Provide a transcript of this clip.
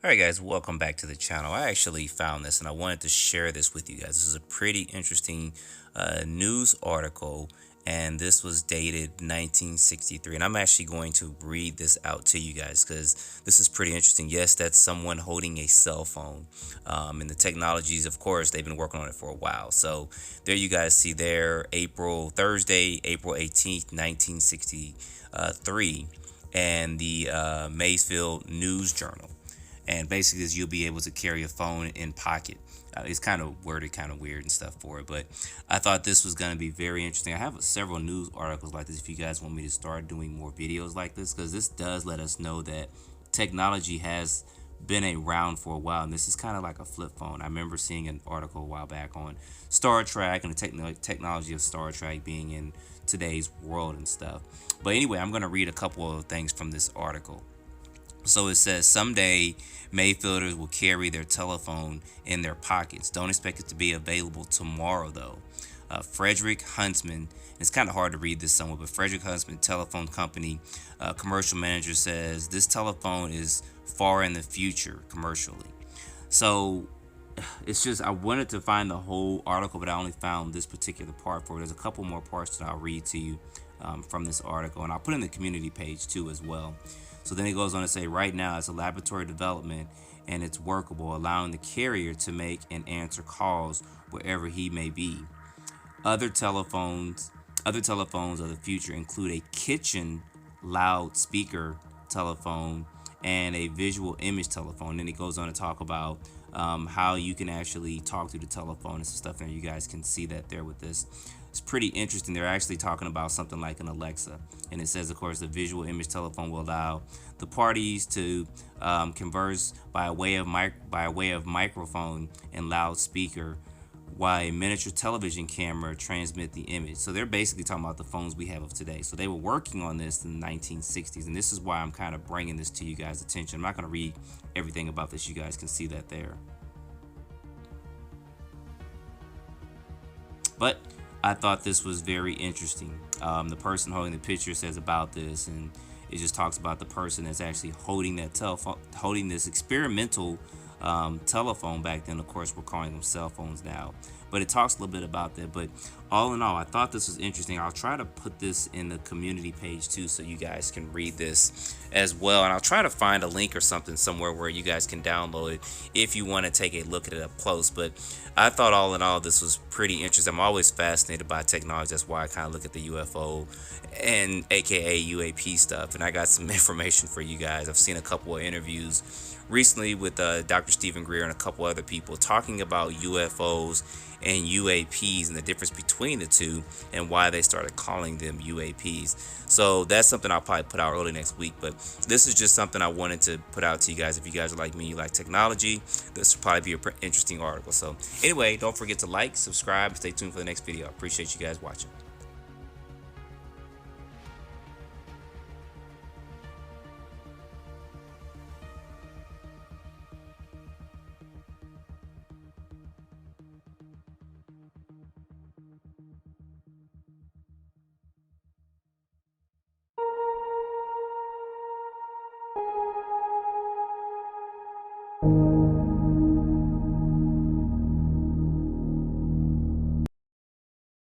Alright guys, welcome back to the channel. I actually found this and I wanted to share this with you guys. This is a pretty interesting news article, and this was dated 1963, and I'm actually going to read this out to you guys because this is pretty interesting. Yes, that's someone holding a cell phone, and the technologies, of course, they've been working on it for a while. So there you guys see there, Thursday, April 18th, 1963, and the Maysfield News Journal. And basically, you'll be able to carry a phone in pocket. It's kind of worded kind of weird and stuff for it, but I thought this was going to be very interesting. I have several news articles like this if you guys want me to start doing more videos like this, because this does let us know that technology has been around for a while, and this is kind of like a flip phone. I remember seeing an article a while back on Star Trek and the technology of Star Trek being in today's world and stuff. But anyway, I'm going to read a couple of things from this article. So it says, someday Mayfielders will carry their telephone in their pockets. Don't expect it to be available tomorrow, though. Frederick Huntsman, it's kind of hard to read this somewhat, but Frederick Huntsman Telephone Company commercial manager says this telephone is far in the future commercially. So it's just, I wanted to find the whole article, but I only found this particular part for it. There's a couple more parts that I'll read to you from this article, and I'll put in the community page too as well. So then it goes on to say, right now it's a laboratory development and it's workable, allowing the carrier to make and answer calls wherever he may be. Other telephones of the future include a kitchen loudspeaker telephone and a visual image telephone. Then it goes on to talk about how you can actually talk through the telephone and some stuff there. You guys can see that there with this. It's pretty interesting. They're actually talking about something like an Alexa, and it says, of course, the visual image telephone will allow the parties to converse by way of microphone and loudspeaker, while a miniature television camera transmit the image. So they're basically talking about the phones we have of today. So they were working on this in the 1960s, and this is why I'm kind of bringing this to you guys' attention. I'm not going to read everything about this. You guys can see that there. But I thought this was very interesting. The person holding the picture says about this, and it just talks about the person that's actually holding that telephone, holding this experimental telephone. Back then, of course, we're calling them cell phones now, but it talks a little bit about that. But all in all, I thought this was interesting. I'll try to put this in the community page too, so you guys can read this as well, and I'll try to find a link or something somewhere where you guys can download it if you want to take a look at it up close. But I thought all in all this was pretty interesting. I'm always fascinated by technology. That's why I kind of look at the UFO and aka UAP stuff, and I got some information for you guys. I've seen a couple of interviews recently with Dr. Stephen Greer and a couple other people talking about UFOs and UAPs and the difference between the two and why they started calling them UAPs. So that's something I'll probably put out early next week, but this is just something I wanted to put out to you guys. If you guys are like me, you like technology, this will probably be an interesting article. So anyway, don't forget to like, subscribe, stay tuned for the next video. I appreciate you guys watching.